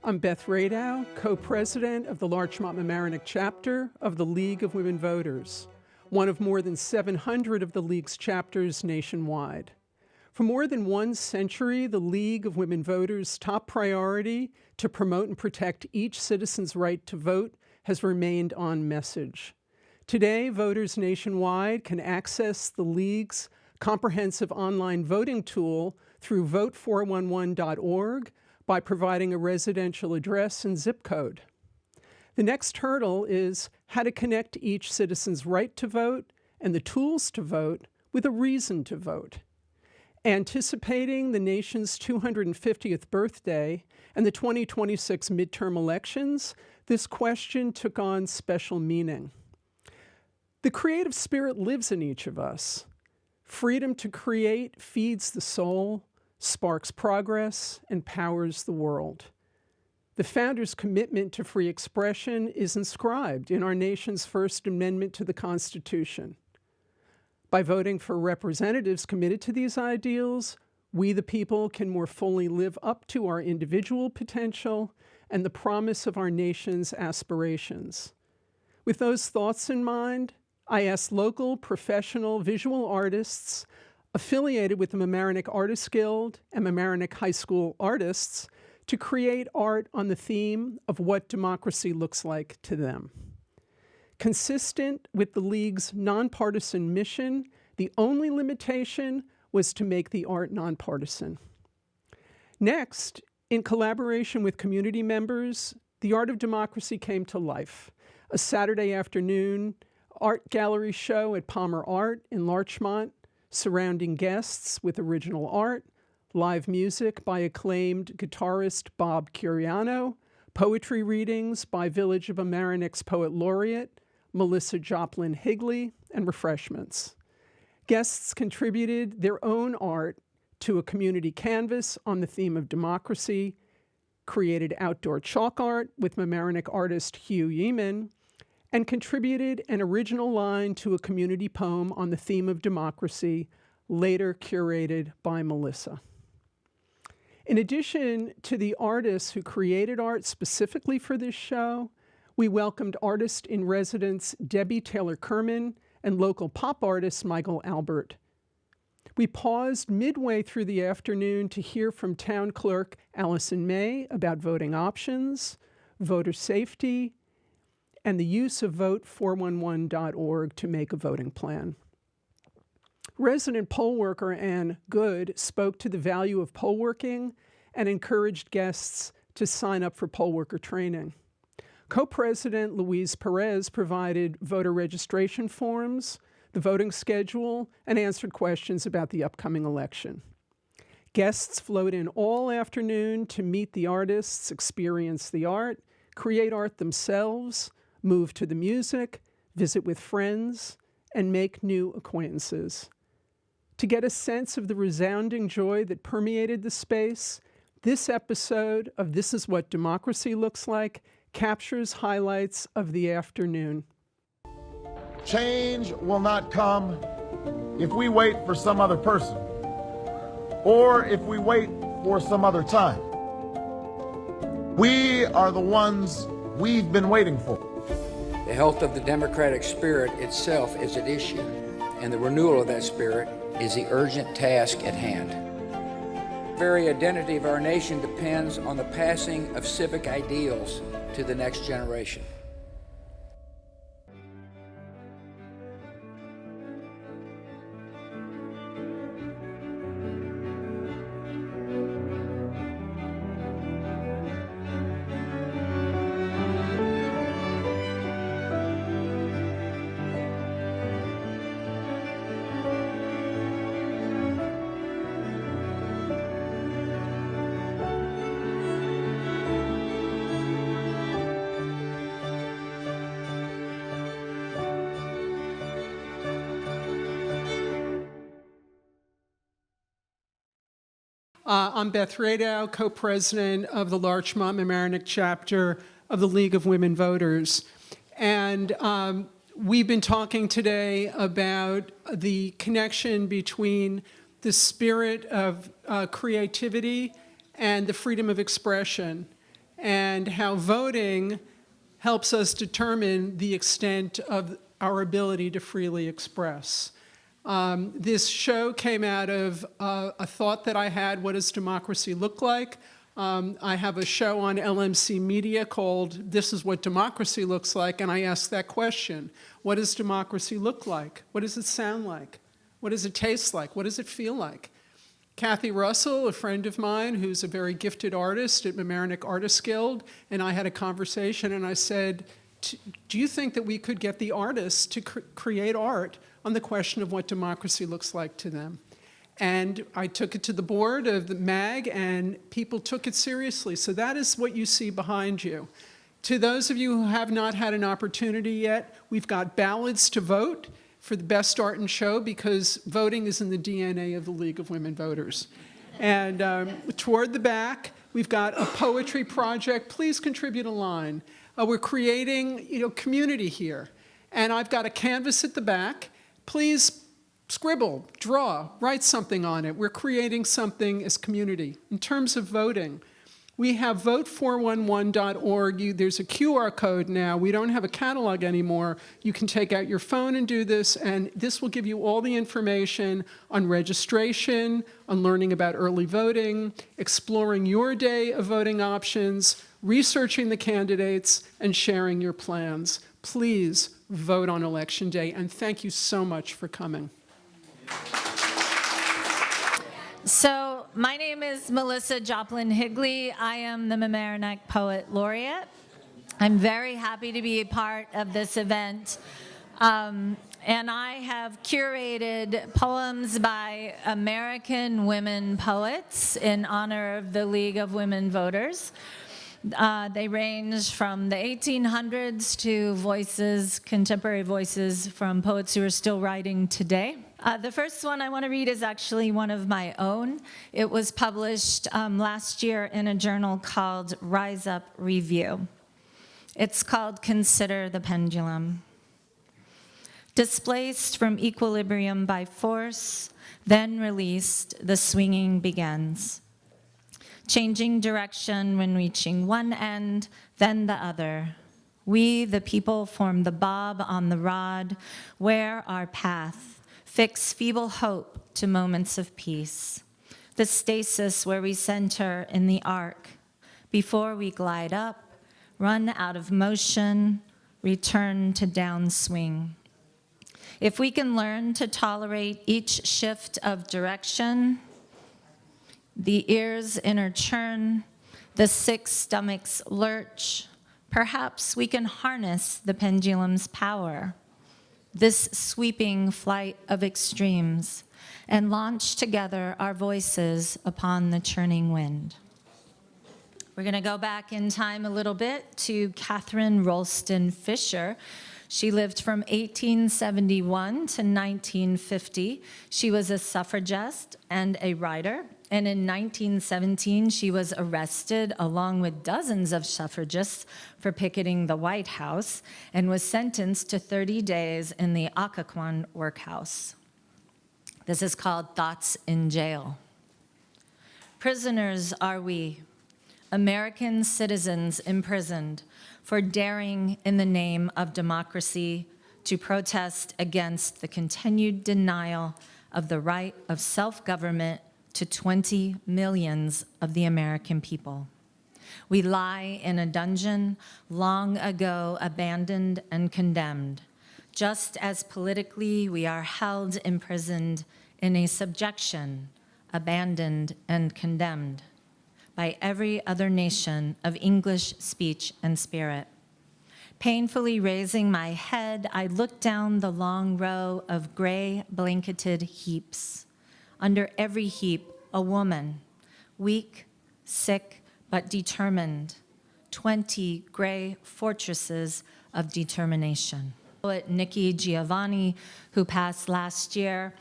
I'm Beth Radow, co-president of the Larchmont Mamaroneck chapter of the League of Women Voters, one of more than 700 of the League's chapters nationwide. For more than 1 century, the League of Women Voters' top priority to promote and protect each citizen's right to vote has remained on message. Today, voters nationwide can access the League's comprehensive online voting tool through vote411.org by providing a residential address and zip code. The next hurdle is how to connect each citizen's right to vote and the tools to vote with a reason to vote. Anticipating the nation's 250th birthday and the 2026 midterm elections, this question took on special meaning. The creative spirit lives in each of us. Freedom to create feeds the soul, sparks progress, and powers the world. The founders' commitment to free expression is inscribed in our nation's First Amendment to the Constitution. By voting for representatives committed to these ideals, we the people can more fully live up to our individual potential and the promise of our nation's aspirations. With those thoughts in mind, I asked local professional visual artists affiliated with the Mamaroneck Artists Guild and Mamaroneck High School artists to create art on the theme of what democracy looks like to them. Consistent with the League's nonpartisan mission, the only limitation was to make the art nonpartisan. Next, in collaboration with community members, the Art of Democracy came to life. A Saturday afternoon art gallery show at Palmer Art in Larchmont, surrounding guests with original art, live music by acclaimed guitarist Bob Curiano, poetry readings by Village of Mamaroneck's Poet Laureate, Melissa Joplin Higley, and refreshments. Guests contributed their own art to a community canvas on the theme of democracy, created outdoor chalk art with Mamaroneck artist Hugh Yeaman, and contributed an original line to a community poem on the theme of democracy, later curated by Melissa. In addition to the artists who created art specifically for this show, we welcomed artist-in-residence Debbie Taylor-Kerman and local pop artist Michael Albert. We paused midway through the afternoon to hear from Town Clerk Allison May about voting options, voter safety, and the use of vote411.org to make a voting plan. Resident poll worker Ann Good spoke to the value of poll working and encouraged guests to sign up for poll worker training. Co-President Louise Perez provided voter registration forms, the voting schedule, and answered questions about the upcoming election. Guests flowed in all afternoon to meet the artists, experience the art, create art themselves, move to the music, visit with friends, and make new acquaintances. To get a sense of the resounding joy that permeated the space, this episode of This Is What Democracy Looks Like captures highlights of the afternoon. Change will not come if we wait for some other person or if we wait for some other time. We are the ones we've been waiting for. The health of the democratic spirit itself is at issue, and the renewal of that spirit is the urgent task at hand. The very identity of our nation depends on the passing of civic ideals to the next generation. I'm Beth Radow, co-president of the Larchmont Mamaroneck chapter of the League of Women Voters. And we've been talking today about the connection between the spirit of creativity and the freedom of expression. and how voting helps us determine the extent of our ability to freely express. This show came out of a thought that I had: what does democracy look like? I have a show on LMC Media called This Is What Democracy Looks Like, and I ask that question. What does democracy look like? What does it sound like? What does it taste like? What does it feel like? Kathy Russell, a friend of mine who's a very gifted artist at Mamaroneck Artists Guild, and I had a conversation, and I said, do you think that we could get the artists to create art on the question of what democracy looks like to them? And I took it to the board of the MAG, and people took it seriously. So that is what you see behind you. To those of you who have not had an opportunity yet, we've got ballots to vote for the best art and show, because voting is in the DNA of the League of Women Voters. And toward the back, we've got a poetry project. Please contribute a line. We're creating, community here. And I've got a canvas at the back. Please scribble, draw, write something on it. We're creating something as community. In terms of voting, we have vote411.org. There's a QR code now. We don't have a catalog anymore. You can take out your phone and do this, and this will give you all the information on registration, on learning about early voting, exploring your day of voting options, researching the candidates, and sharing your plans. Please vote on Election Day, and thank you so much for coming. So my name is Melissa Joplin Higley. I am the Mamaroneck Poet Laureate. I'm very happy to be a part of this event. And I have curated poems by American women poets in honor of the League of Women Voters. They range from the 1800s to contemporary voices from poets who are still writing today. The first one I want to read is actually one of my own. It was published last year in a journal called Rise Up Review. It's called Consider the Pendulum. Displaced from equilibrium by force, then released, the swinging begins. Changing direction when reaching one end, then the other. We, the people, form the bob on the rod, wear our path, fix feeble hope to moments of peace. The stasis where we center in the arc, before we glide up, run out of motion, return to downswing. If we can learn to tolerate each shift of direction, the ears inner churn, the sick stomachs lurch, perhaps we can harness the pendulum's power, this sweeping flight of extremes, and launch together our voices upon the churning wind. We're going to go back in time a little bit to Catherine Rolston Fisher. She lived from 1871 to 1950. She was a suffragist and a writer. And in 1917, she was arrested along with dozens of suffragists for picketing the White House and was sentenced to 30 days in the Occoquan workhouse. This is called Thoughts in Jail. Prisoners are we, American citizens imprisoned for daring in the name of democracy to protest against the continued denial of the right of self-government to 20 millions of the American people. We lie in a dungeon long ago abandoned and condemned, just as politically we are held imprisoned in a subjection, abandoned and condemned by every other nation of English speech and spirit. Painfully raising my head, I look down the long row of gray blanketed heaps. Under every heap, a woman, weak, sick, but determined. 20 gray fortresses of determination. Poet Nikki Giovanni, who passed last year,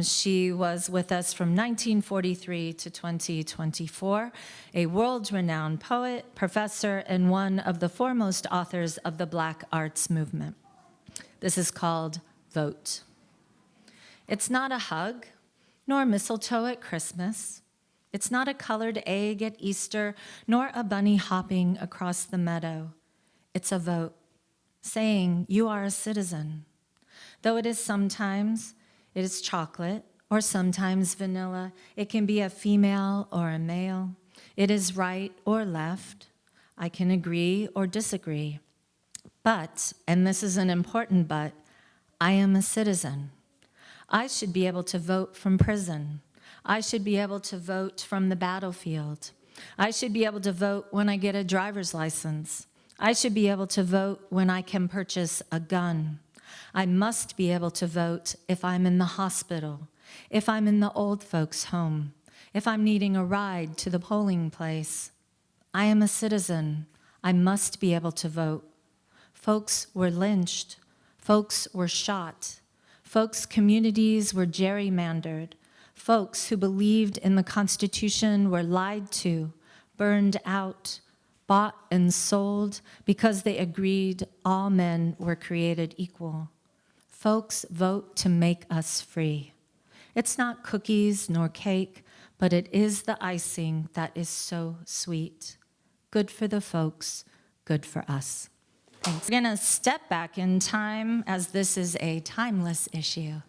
she was with us from 1943 to 2024, a world-renowned poet, professor, and one of the foremost authors of the Black arts movement. This is called Vote. It's not a hug, nor mistletoe at Christmas, It's not a colored egg at Easter, nor a bunny hopping across the meadow. It's a vote, saying you are a citizen. Though it is chocolate, or sometimes vanilla. It can be a female or a male. It is right or left. I can agree or disagree. But, and this is an important but, I am a citizen. I should be able to vote from prison. I should be able to vote from the battlefield. I should be able to vote when I get a driver's license. I should be able to vote when I can purchase a gun. I must be able to vote if I'm in the hospital, if I'm in the old folks' home, if I'm needing a ride to the polling place. I am a citizen. I must be able to vote. Folks were lynched. Folks were shot. Folks' communities were gerrymandered. Folks who believed in the Constitution were lied to, burned out, bought and sold because they agreed all men were created equal. Folks vote to make us free. It's not cookies nor cake, but it is the icing that is so sweet. Good for the folks, good for us. Thanks. We're gonna step back in time, as this is a timeless issue,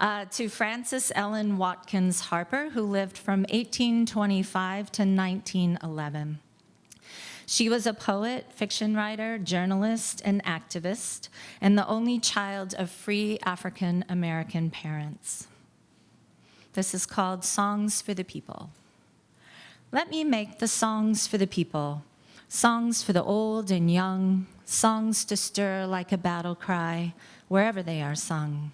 to Frances Ellen Watkins Harper, who lived from 1825 to 1911. She was a poet, fiction writer, journalist, and activist, and the only child of free African American parents. This is called Songs for the People. Let me make the songs for the people, songs for the old and young, songs to stir like a battle cry wherever they are sung.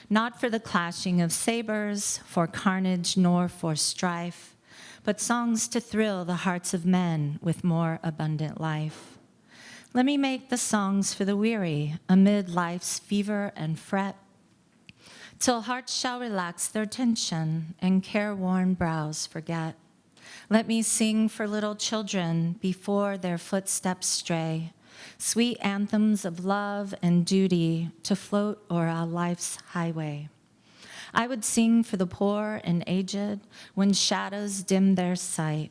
Not for the clashing of sabers, for carnage, nor for strife, but songs to thrill the hearts of men with more abundant life. Let me make the songs for the weary amid life's fever and fret, till hearts shall relax their tension and careworn brows forget. Let me sing for little children before their footsteps stray, sweet anthems of love and duty to float o'er our life's highway. I would sing for the poor and aged when shadows dim their sight,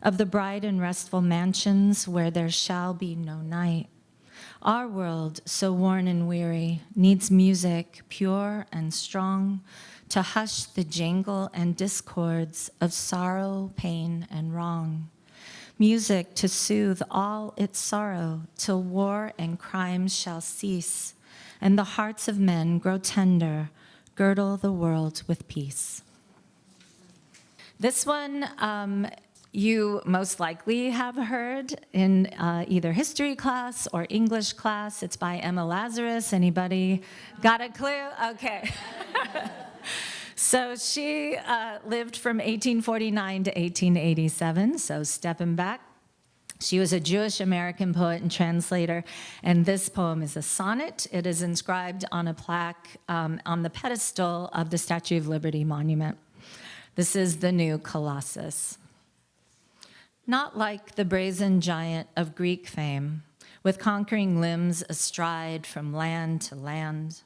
of the bright and restful mansions where there shall be no night. Our world, so worn and weary, needs music pure and strong to hush the jangle and discords of sorrow, pain, and wrong. Music to soothe all its sorrow till war and crime shall cease, and the hearts of men grow tender, girdle the world with peace. This one you most likely have heard in either history class or English class. It's by Emma Lazarus. Anybody got a clue? Okay. So she lived from 1849 to 1887, so stepping back. She was a Jewish American poet and translator, and this poem is a sonnet. It is inscribed on a plaque on the pedestal of the Statue of Liberty monument. This is the new Colossus. Not like the brazen giant of Greek fame, with conquering limbs astride from land to land.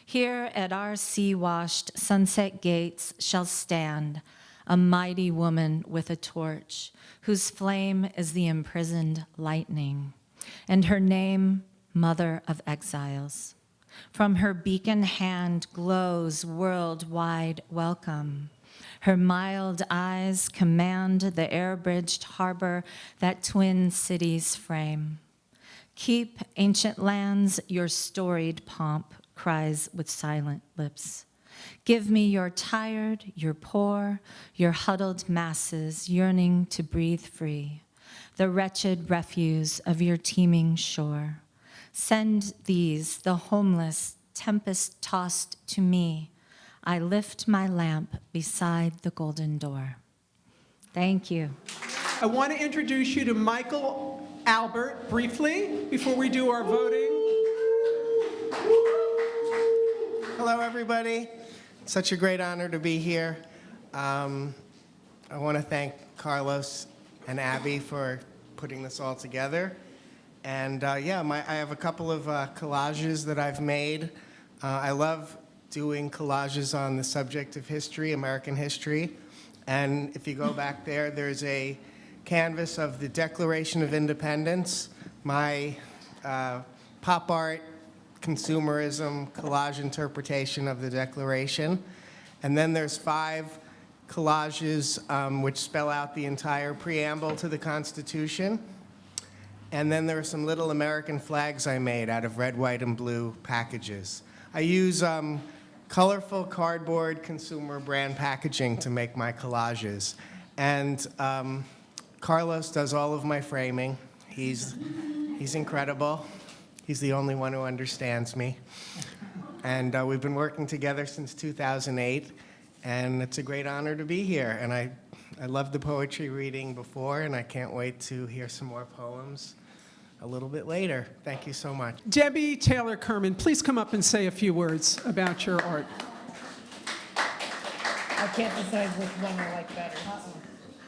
Here at our sea-washed sunset gates shall stand a mighty woman with a torch, whose flame is the imprisoned lightning, and her name, Mother of Exiles. From her beacon hand glows worldwide welcome. Her mild eyes command the air-bridged harbor that twin cities frame. Keep, ancient lands, your storied pomp, cries with silent lips. Give me your tired, your poor, your huddled masses yearning to breathe free, the wretched refuse of your teeming shore. Send these, the homeless, tempest-tossed to me. I lift my lamp beside the golden door. Thank you. I want to introduce you to Michael Albert briefly before we do our voting. Hello, everybody. Such a great honor to be here. I want to thank Carlos and Abby for putting this all together. And I have a couple of collages that I've made. I love doing collages on the subject of history, American history. And if you go back there, there's a canvas of the Declaration of Independence, my pop art, consumerism, collage interpretation of the Declaration. And then there's 5 collages which spell out the entire preamble to the Constitution. And then there are some little American flags I made out of red, white, and blue packages. I use colorful cardboard consumer brand packaging to make my collages. And Carlos does all of my framing. He's incredible. He's the only one who understands me. And we've been working together since 2008, and it's a great honor to be here. And I loved the poetry reading before, and I can't wait to hear some more poems a little bit later. Thank you so much. Debbie Taylor Kerman, please come up and say a few words about your art. I can't decide which one I like better.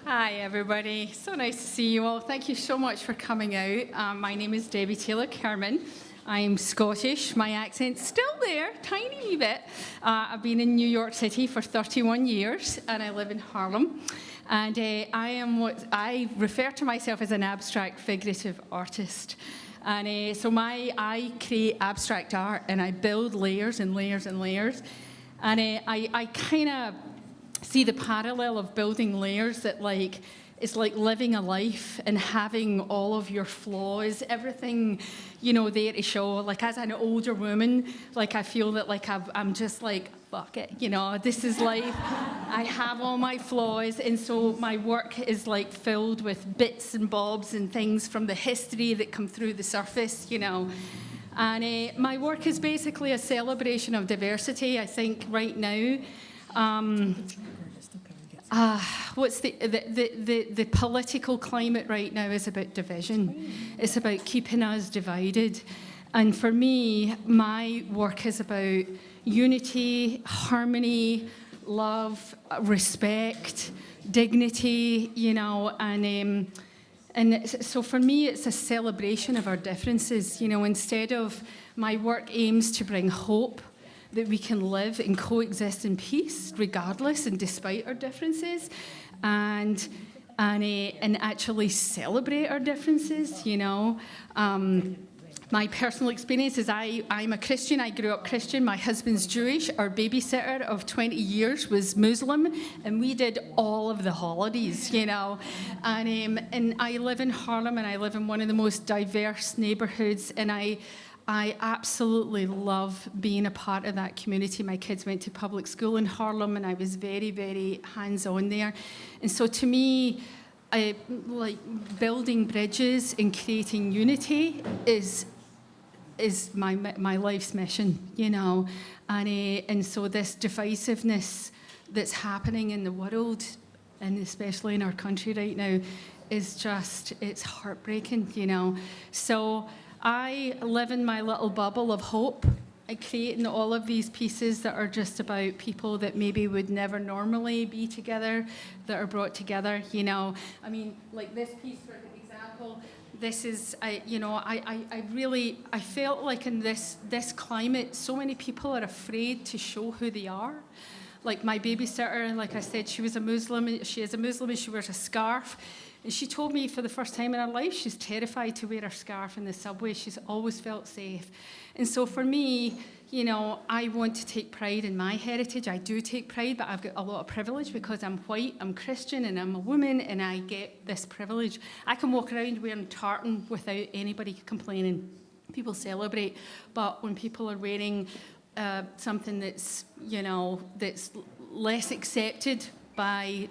Hi, everybody. So nice to see you all. Thank you so much for coming out. My name is Debbie Taylor Kerman. I'm Scottish. My accent's still there, tiny wee bit. I've been in New York City for 31 years, and I live in Harlem. And I am what I refer to myself as an abstract figurative artist. And so I create abstract art, and I build layers and layers and layers. And I kind of see the parallel of building layers that it's like living a life and having all of your flaws, everything, there to show. Like, as an older woman, I feel that I'm just fuck it, this is life. I have all my flaws, and so my work is filled with bits and bobs and things from the history that come through the surface, And my work is basically a celebration of diversity. I think right now, what's the political climate right now is about division. It's about keeping us divided. And for me, my work is about unity, harmony, love, respect, dignity, and so for me, it's a celebration of our differences. Instead of, my work aims to bring hope, that we can live and coexist in peace, regardless and despite our differences, and actually celebrate our differences. My personal experience is I'm a Christian. I grew up Christian. My husband's Jewish. Our babysitter of 20 years was Muslim, and we did all of the holidays, And I live in Harlem, and I live in one of the most diverse neighborhoods, and I absolutely love being a part of that community. My kids went to public school in Harlem, and I was very, very hands-on there. And so to me, building bridges and creating unity is my life's mission, And so this divisiveness that's happening in the world, and especially in our country right now, is it's heartbreaking, So I live in my little bubble of hope, creating all of these pieces that are just about people that maybe would never normally be together, that are brought together, I mean, this piece, for example, this is, I felt like in this climate, so many people are afraid to show who they are. Like my babysitter, like I said, she is a Muslim, and she wears a scarf. And she told me for the first time in her life, she's terrified to wear her scarf in the subway. She's always felt safe. And so for me, I want to take pride in my heritage. I do take pride, but I've got a lot of privilege because I'm white, I'm Christian, and I'm a woman, and I get this privilege. I can walk around wearing tartan without anybody complaining. People celebrate. But when people are wearing something that's, that's less accepted by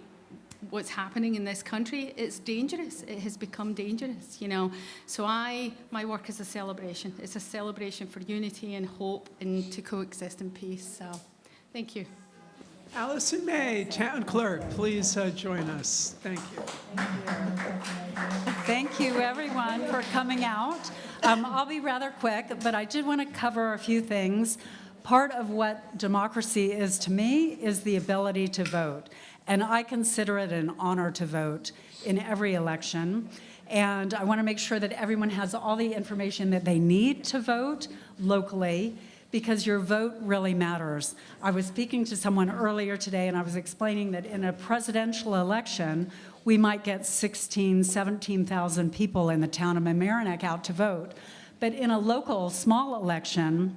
what's happening in this country, it's dangerous. It has become dangerous, So my work is a celebration. It's a celebration for unity and hope and to coexist in peace. So, thank you. Allison May, Town Clerk, please join us. Thank you. Thank you, everyone, for coming out. I'll be rather quick, but I did want to cover a few things. Part of what democracy is to me is the ability to vote. And I consider it an honor to vote in every election. And I want to make sure that everyone has all the information that they need to vote locally, because your vote really matters. I was speaking to someone earlier today, and I was explaining that in a presidential election, we might get 16, 17,000 people in the town of Mamaroneck out to vote. But in a local small election,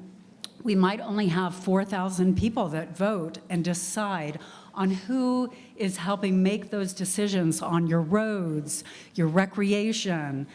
we might only have 4,000 people that vote and decide on who is helping make those decisions on your roads, your recreation,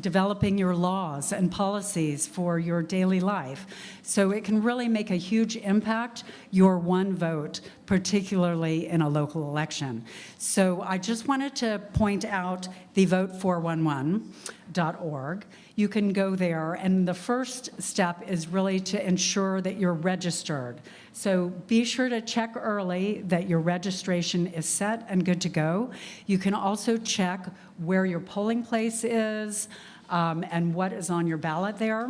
developing your laws and policies for your daily life. So it can really make a huge impact, your one vote, particularly in a local election. So I just wanted to point out the vote411.org. You can go there, and the first step is really to ensure that you're registered. So be sure to check early that your registration is set and good to go. You can also check where your polling place is and what is on your ballot there.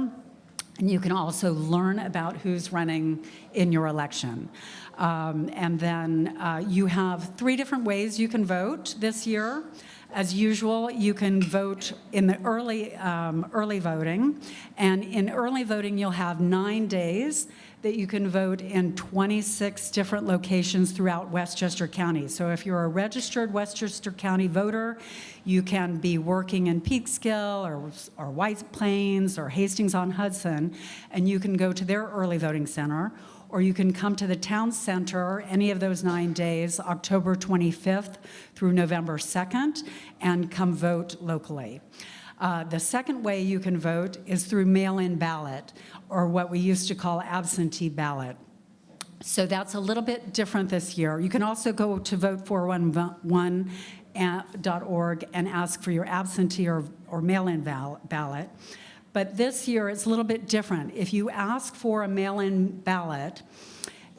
And you can also learn about who's running in your election. And then you have 3 different ways you can vote this year. As usual, you can vote in the early voting. And in early voting, you'll have 9 days that you can vote in 26 different locations throughout Westchester County. So if you're a registered Westchester County voter, you can be working in Peekskill or White Plains or Hastings-on-Hudson, and you can go to their early voting center, or you can come to the town center any of those 9 days, October 25th through November 2nd, and come vote locally. The second way you can vote is through mail-in ballot, or what we used to call absentee ballot. So that's a little bit different this year. You can also go to vote411.org and ask for your absentee or mail-in ballot. But this year, it's a little bit different. If you ask for a mail-in ballot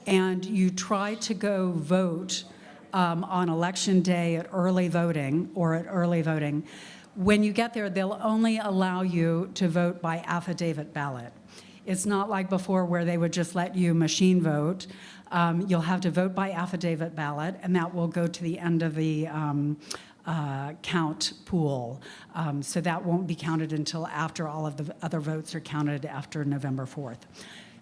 and you try to go vote on election day at early voting, when you get there, they'll only allow you to vote by affidavit ballot. It's not like before where they would just let you machine vote. You'll have to vote by affidavit ballot, and that will go to the end of the count pool. So that won't be counted until after all of the other votes are counted after November 4th.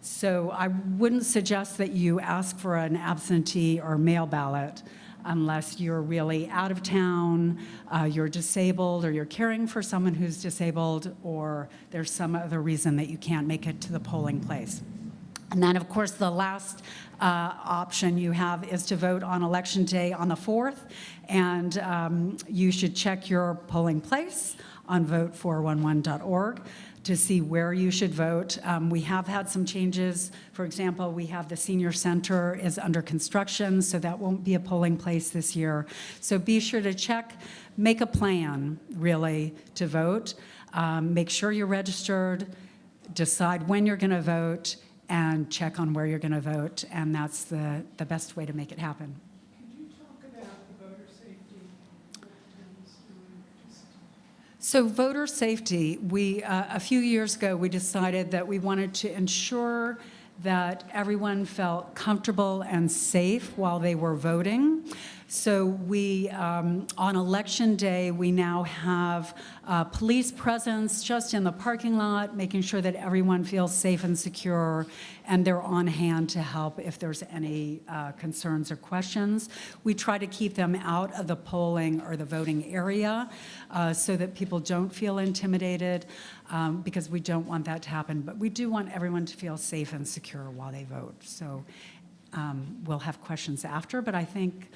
So I wouldn't suggest that you ask for an absentee or mail ballot unless you're really out of town, you're disabled, or you're caring for someone who's disabled, or there's some other reason that you can't make it to the polling place. And then, of course, the last option you have is to vote on Election Day on the 4th, and you should check your polling place on vote411.org to see where you should vote. We have had some changes. For example, we have the senior center is under construction, so that won't be a polling place this year. So be sure to check, make a plan, really, to vote. Make sure you're registered, decide when you're going to vote, and check on where you're going to vote, and that's the best way to make it happen. Could you talk about the voter safety? So voter safety, a few years ago, we decided that we wanted to ensure that everyone felt comfortable and safe while they were voting. So we, on Election Day, we now have police presence just in the parking lot, making sure that everyone feels safe and secure, and they're on hand to help if there's any concerns or questions. We try to keep them out of the polling or the voting area so that people don't feel intimidated, because we don't want that to happen. But we do want everyone to feel safe and secure while they vote. So we'll have questions after, but I think,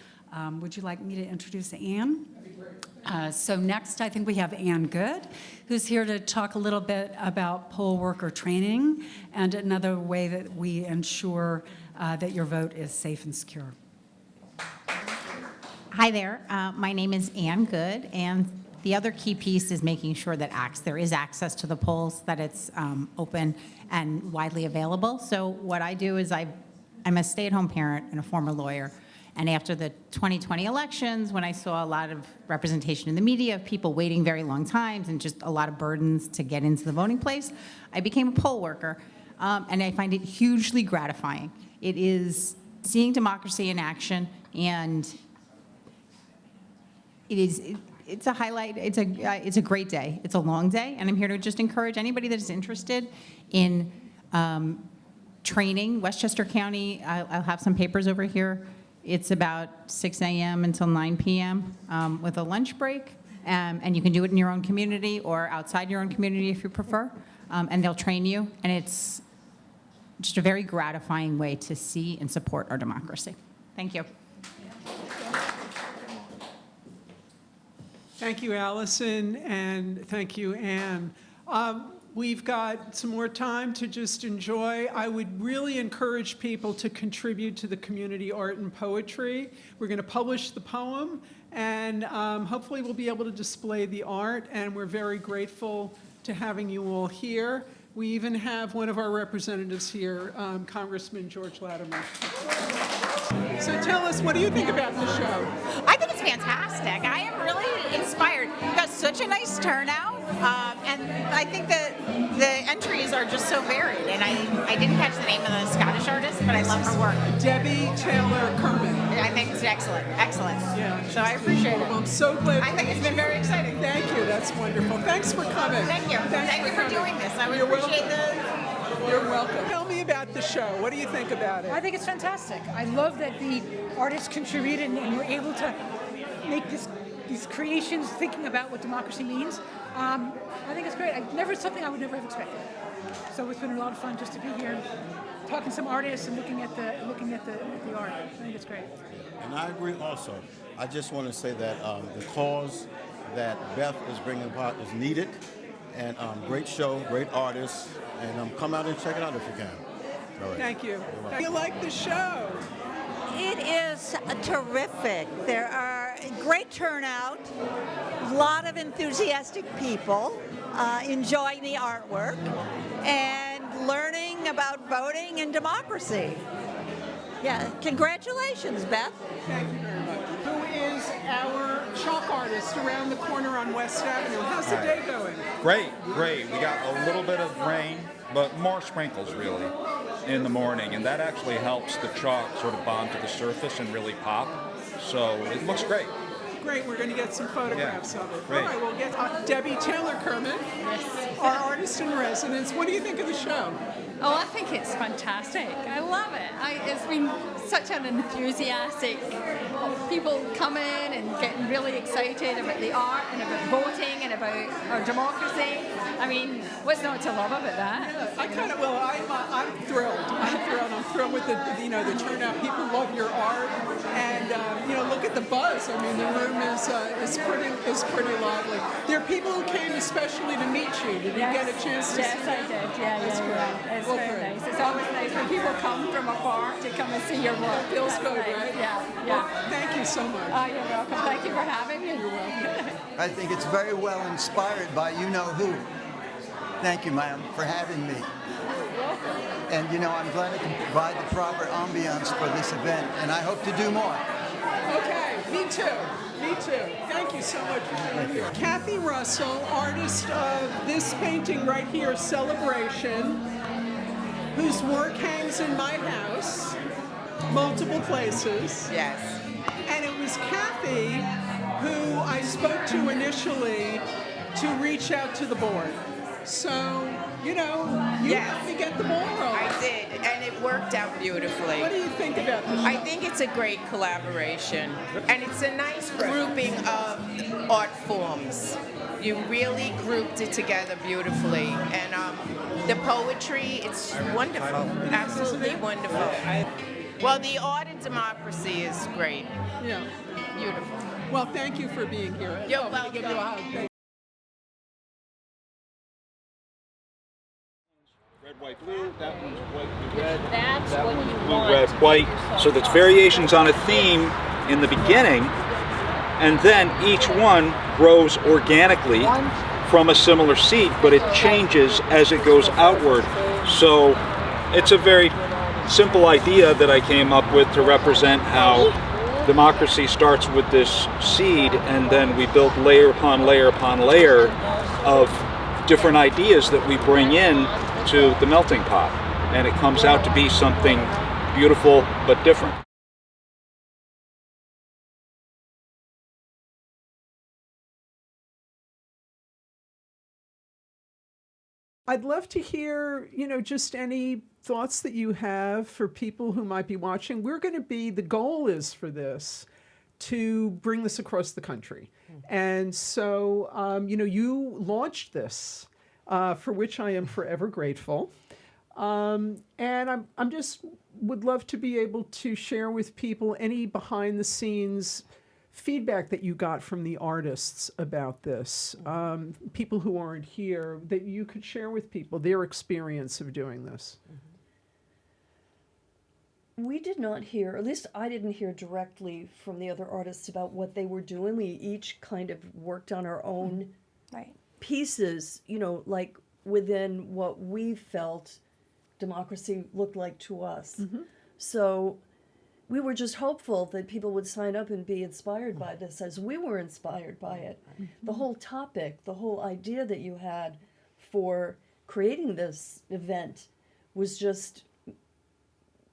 would you like me to introduce Ann? That'd be great. So next, I think we have Ann Good, who's here to talk a little bit about poll worker training and another way that we ensure that your vote is safe and secure. Hi there. My name is Ann Good, and the other key piece is making sure that there is access to the polls, that it's open and widely available. So what I do is I'm a stay-at-home parent and a former lawyer. And after the 2020 elections, when I saw a lot of representation in the media of people waiting very long times and just a lot of burdens to get into the voting place, I became a poll worker, and I find it hugely gratifying. It is seeing democracy in action, and it's a highlight. It's a great day. It's a long day, and I'm here to just encourage anybody that is interested in Training, Westchester County, I'll have some papers over here. It's about 6 a.m. until 9 p.m. With a lunch break. And you can do it in your own community or outside your own community if you prefer. And they'll train you. And it's just a very gratifying way to see and support our democracy. Thank you. Thank you, Allison, and thank you, Anne. We've got some more time to just enjoy. I would really encourage people to contribute to the community art and poetry. We're going to publish the poem, and hopefully we'll be able to display the art, and we're very grateful to having you all here. We even have one of our representatives here, Congressman George Latimer. So tell us, what do you think about the show? I think it's fantastic. I am really inspired. We've got such a nice turnout, and I think that the entries are just so varied. And I didn't catch the name of the Scottish artist, but I love her work. Debbie Taylor Kerman. I think it's excellent, excellent. Yeah, so I appreciate it. I'm so glad. I think it's been very exciting. Thank you. That's wonderful. Thanks for coming. Thank you. Thank you for doing this. I would appreciate You're welcome. Tell me about the show. What do you think about it? I think it's fantastic. I love that the artists contributed and were able to make these creations thinking about what democracy means. I think it's great. Something I would never have expected. So it's been a lot of fun just to be here, talking to some artists and looking at the art. I think it's great. And I agree also. I just want to say that the cause that Beth is bringing about is needed, and great show, great artists, and come out and check it out if you can. All right. Thank you. How do you like the show? It is terrific. There are great turnout, a lot of enthusiastic people enjoying the artwork and learning about voting and democracy. Yeah, congratulations, Beth. Thank you very much. Who is our chalk artist around the corner on West Avenue? How's the day going? Great, great. We got a little bit of rain, but more sprinkles really in the morning, and that actually helps the chalk sort of bond to the surface and really pop. So it looks great. Great, we're going to get some photographs of it. Great. All right, we'll get Debbie Taylor Kerman, our artist in residence. What do you think of the show? Oh, I think it's fantastic. I love it. It's been such an enthusiastic, people coming and getting really excited about the art and about voting and about our democracy. I mean, what's not to love about that? Yeah, I'm thrilled. I'm thrilled with the turnout. People love your art, and look at the buzz. I mean, the room is pretty lively. There are people who came especially to meet you. Did you get a chance to see Yes, I did. Yeah. It's very nice. It's always nice when people come from afar to come and see your work. It feels good, nice. right? Yeah. Well, thank you so much. Oh, you're welcome. Thank you for having me. You're welcome. I think it's very well inspired by you-know-who. Thank you, ma'am, for having me. And, I'm glad I can provide the proper ambiance for this event, and I hope to do more. Okay, me too. Thank you so much for being here. Kathy Russell, artist of this painting right here, Celebration, whose work hangs in my house, multiple places. Yes. And it was Kathy who I spoke to initially to reach out to the board. So, you helped me get the ball rolling. I did, and it worked out beautifully. What do you think about this? I think it's a great collaboration, and it's a nice grouping of art forms. You really grouped it together beautifully, and the poetry, it's wonderful, absolutely wonderful. Well, the art and democracy is great. Yeah. Beautiful. Well, thank you for being here. You're I'm gonna give you a hug. welcome. Red, white, blue. That one's white, blue, red. That's that what one's you blue, want. red, white. So that's variations on a theme in the beginning, and then each one grows organically from a similar seed, but it changes as it goes outward. So it's a very simple idea that I came up with to represent how democracy starts with this seed, and then we build layer upon layer upon layer of different ideas that we bring in to the melting pot, and it comes out to be something beautiful but different. I'd love to hear, just any thoughts that you have for people who might be watching. The goal is for this to bring this across the country. And so, you launched this, for which I am forever grateful. And I'm just would love to be able to share with people any behind the scenes feedback that you got from the artists about this, people who aren't here, that you could share with people their experience of doing this. We did not hear, or at least I didn't hear directly from the other artists about what they were doing. We each kind of worked on our own pieces, like within what we felt democracy looked like to us. So we were just hopeful that people would sign up and be inspired by this as we were inspired by it. The whole topic, the whole idea that you had for creating this event was just,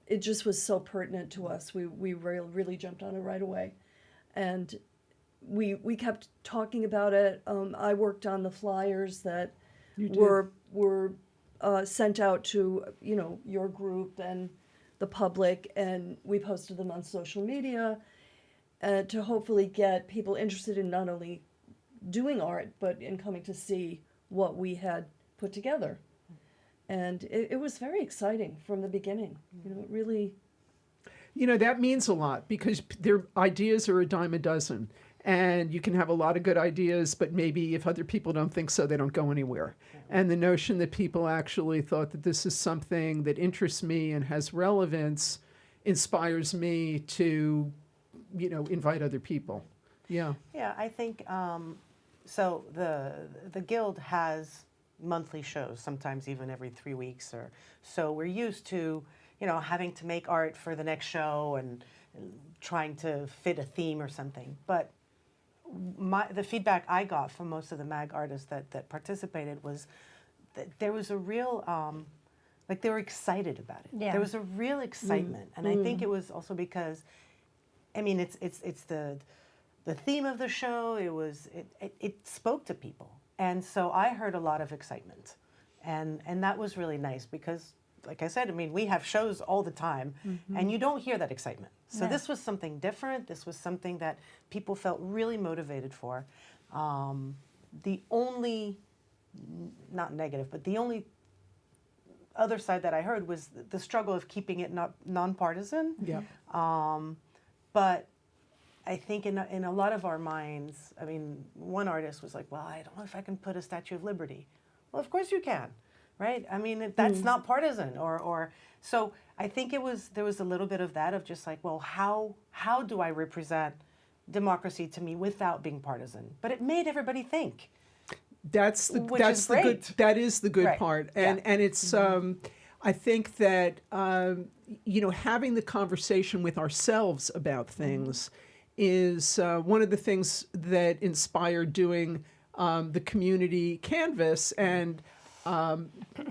it just was so pertinent to us. We really jumped on it right away. And we kept talking about it. I worked on the flyers that were sent out to, your group and the public, and we posted them on social media to hopefully get people interested in not only doing art, but in coming to see what we had put together. And it was very exciting from the beginning. It really... That means a lot, because their ideas are a dime a dozen. And you can have a lot of good ideas, but maybe if other people don't think so, they don't go anywhere. And the notion that people actually thought that this is something that interests me and has relevance inspires me to, invite other people. Yeah. Yeah, I think, so the Guild has monthly shows, sometimes even every 3 weeks or so. We're used to, having to make art for the next show and trying to fit a theme or something. But the feedback I got from most of the MAG artists that participated was that there was a real, they were excited about it. Yeah. There was a real excitement. And I think it was also because, it's the theme of the show. It spoke to people. And so I heard a lot of excitement. And that was really nice because, like I said, we have shows all the time, and you don't hear that excitement. So this was something different. This was something that people felt really motivated for. The only, not negative, but the only other side that I heard was the struggle of keeping it not nonpartisan. Yeah. But I think in a lot of our minds, one artist was like, well, I don't know if I can put a Statue of Liberty. Well, of course you can. Right? That's not partisan, or so I think there was a little bit of that, of just like, well, how do I represent democracy to me without being partisan? But it made everybody think. That is the good part, and it's I think that having the conversation with ourselves about things is one of the things that inspired doing the community canvas. And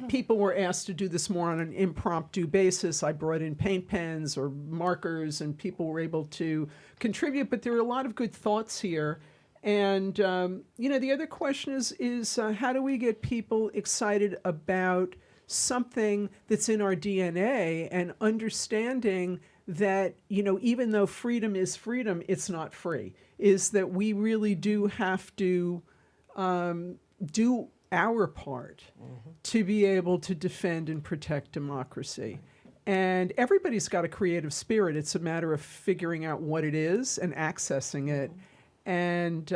people were asked to do this more on an impromptu basis. I brought in paint pens or markers, and people were able to contribute. But there were a lot of good thoughts here. And the other question is how do we get people excited about something that's in our DNA, and understanding that even though freedom is freedom, it's not free. Is that we really do have to do our part to be able to defend and protect democracy. And everybody's got a creative spirit. It's a matter of figuring out what it is and accessing it. And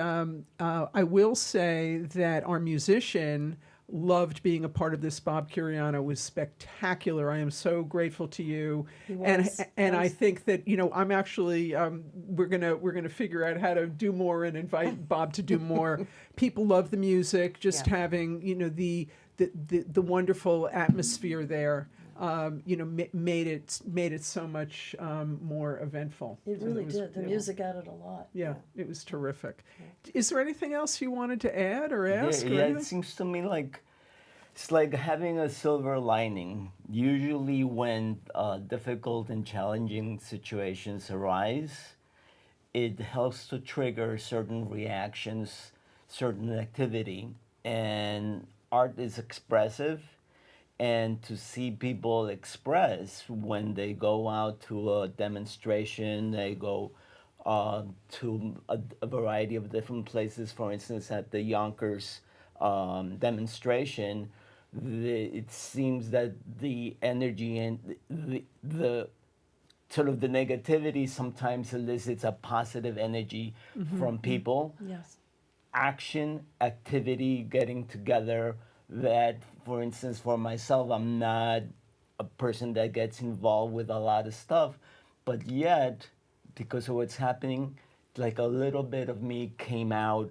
I will say that our musician loved being a part of this. Bob Curiano was spectacular. I am so grateful to you. And I think that I'm actually we're gonna figure out how to do more and invite Bob to do more. People love the music. Just having the wonderful atmosphere there. Made it so much more eventful. It really did. The music added a lot. Yeah, it was terrific. Is there anything else you wanted to add or ask? Yeah, it seems to me like it's like having a silver lining. Usually when difficult and challenging situations arise, it helps to trigger certain reactions, certain activity. And art is expressive, and to see people express when they go out to a demonstration, they go to a variety of different places. For instance, at the Yonkers demonstration, it seems that the energy and the sort of the negativity sometimes elicits a positive energy from people. Yes. Action, activity, getting together. That, for instance, for myself, I'm not a person that gets involved with a lot of stuff, but yet, because of what's happening, like a little bit of me came out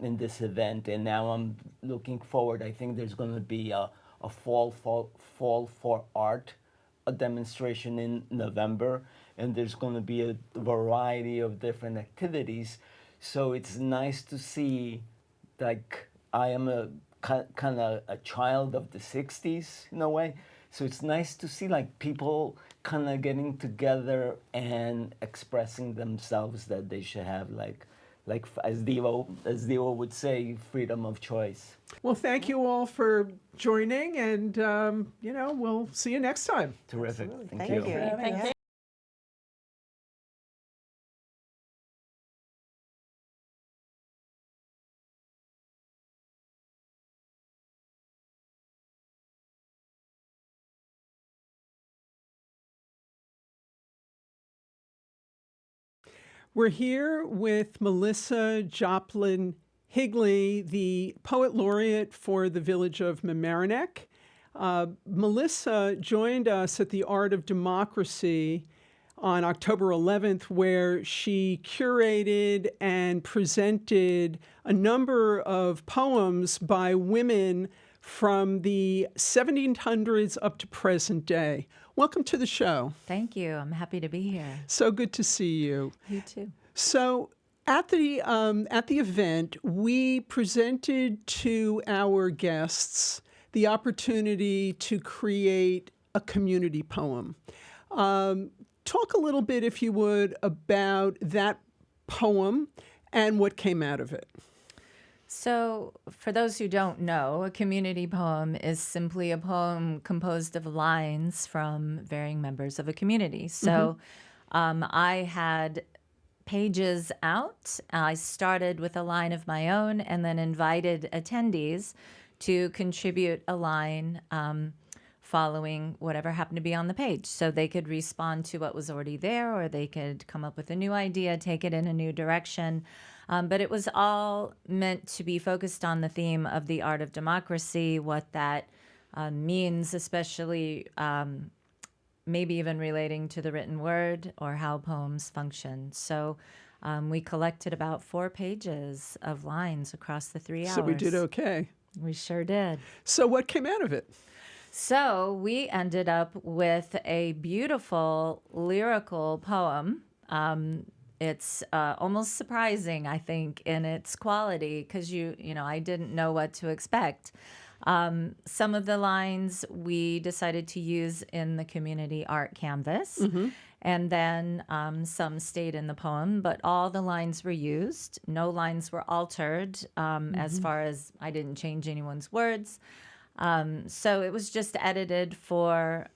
in this event, and now I'm looking forward. I think there's going to be a fall for art, a demonstration in November, and there's going to be a variety of different activities. So it's nice to see, like, I am a kind of a child of the 60s in a way. So it's nice to see like people kind of getting together and expressing themselves, that they should have like as Devo would say, freedom of choice. Well, thank you all for joining, and we'll see you next time. Terrific. Absolutely. Thank Thank you. you. Thank you. We're here with Melissa Joplin Higley, the Poet Laureate for the Village of Mamaroneck. Melissa joined us at the Art of Democracy on October 11th, where she curated and presented a number of poems by women from the 1700s up to present day. Welcome to the show. Thank you. I'm happy to be here. So good to see you. You too. So at the event, we presented to our guests the opportunity to create a community poem. Talk a little bit, if you would, about that poem and what came out of it. So, for those who don't know, a community poem is simply a poem composed of lines from varying members of a community. So, I had pages out. I started with a line of my own and then invited attendees to contribute a line following whatever happened to be on the page. So they could respond to what was already there, or they could come up with a new idea, take it in a new direction. But it was all meant to be focused on the theme of the art of democracy, what that means, especially maybe even relating to the written word or how poems function. So we collected about 4 pages of lines across the 3 hours. So we did okay. We sure did. So what came out of it? So we ended up with a beautiful lyrical poem. It's almost surprising, I think, in its quality, because I didn't know what to expect. Some of the lines we decided to use in the community art canvas, and then some stayed in the poem, but all the lines were used. No lines were altered, as far as I didn't change anyone's words. So it was just edited for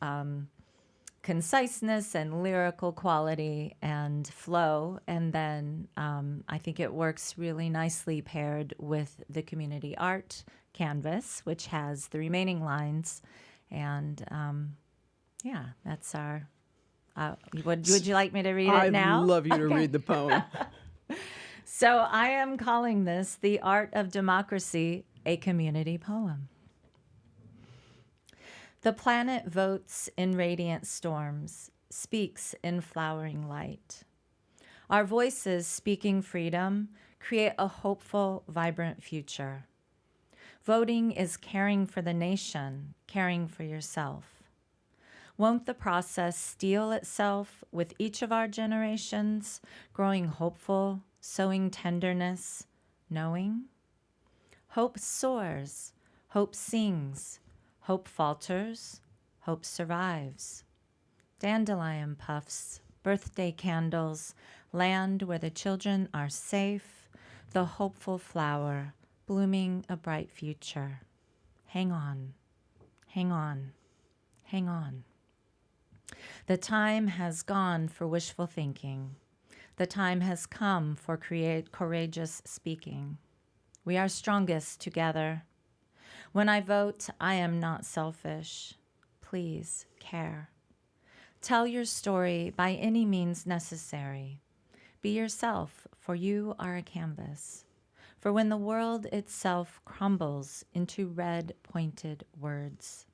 conciseness and lyrical quality and flow. And then I think it works really nicely paired with the community art canvas, which has the remaining lines. And yeah, that's our... would you like me to read it now? I'd love you to read the poem. So I am calling this The Art of Democracy, a community poem. The planet votes in radiant storms, speaks in flowering light. Our voices, speaking freedom, create a hopeful, vibrant future. Voting is caring for the nation, caring for yourself. Won't the process steel itself with each of our generations, growing hopeful, sowing tenderness, knowing? Hope soars, hope sings, hope falters, hope survives. Dandelion puffs, birthday candles, land where the children are safe, the hopeful flower, blooming a bright future. hang on, hang on, hang on. The time has gone for wishful thinking. The time has come for courageous speaking. We are strongest together. When I vote, I am not selfish. Please care. Tell your story by any means necessary. Be yourself, for you are a canvas. For when the world itself crumbles into red pointed words,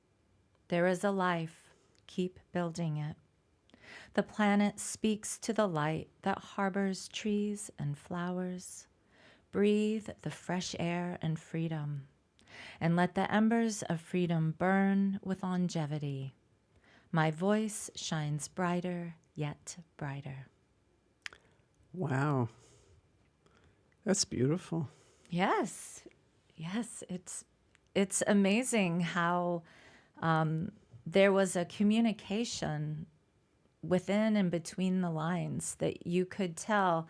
there is a life, keep building it. The planet speaks to the light that harbors trees and flowers. Breathe the fresh air and freedom, and let the embers of freedom burn with longevity. My voice shines brighter, yet brighter. Wow. That's beautiful. Yes, yes, it's amazing how there was a communication within and between the lines that you could tell.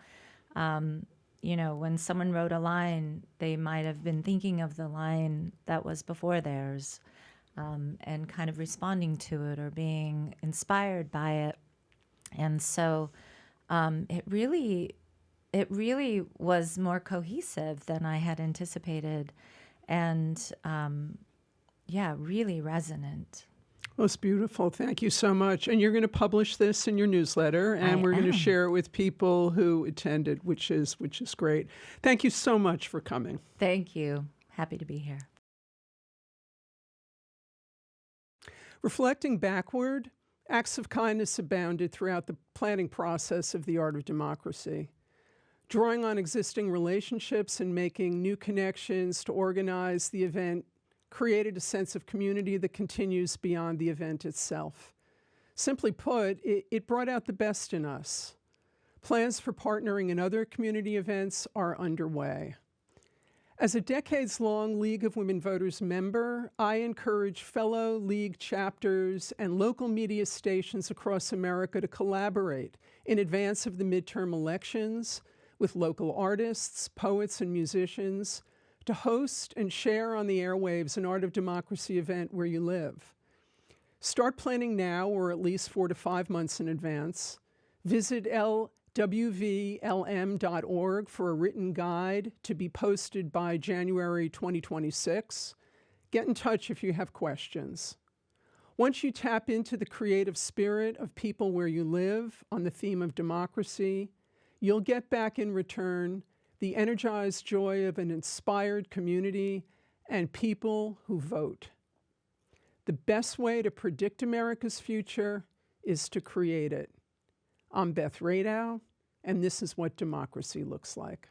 When someone wrote a line, they might have been thinking of the line that was before theirs, and kind of responding to it or being inspired by it. And so it really was more cohesive than I had anticipated, and really resonant. Well, it's beautiful. Thank you so much. And you're going to publish this in your newsletter, and we're going to share it with people who attended, which is great. Thank you so much for coming. Thank you. Happy to be here. Reflecting backward, acts of kindness abounded throughout the planning process of the Art of Democracy. Drawing on existing relationships and making new connections to organize the event created a sense of community that continues beyond the event itself. Simply put, it brought out the best in us. Plans for partnering in other community events are underway. As a decades-long League of Women Voters member, I encourage fellow League chapters and local media stations across America to collaborate in advance of the midterm elections with local artists, poets, and musicians to host and share on the airwaves an Art of Democracy event where you live. Start planning now, or at least 4 to 5 months in advance. Visit wvlm.org for a written guide to be posted by January 2026. Get in touch if you have questions. Once you tap into the creative spirit of people where you live on the theme of democracy, you'll get back in return the energized joy of an inspired community and people who vote. The best way to predict America's future is to create it. I'm Beth Radow, and this is what democracy looks like.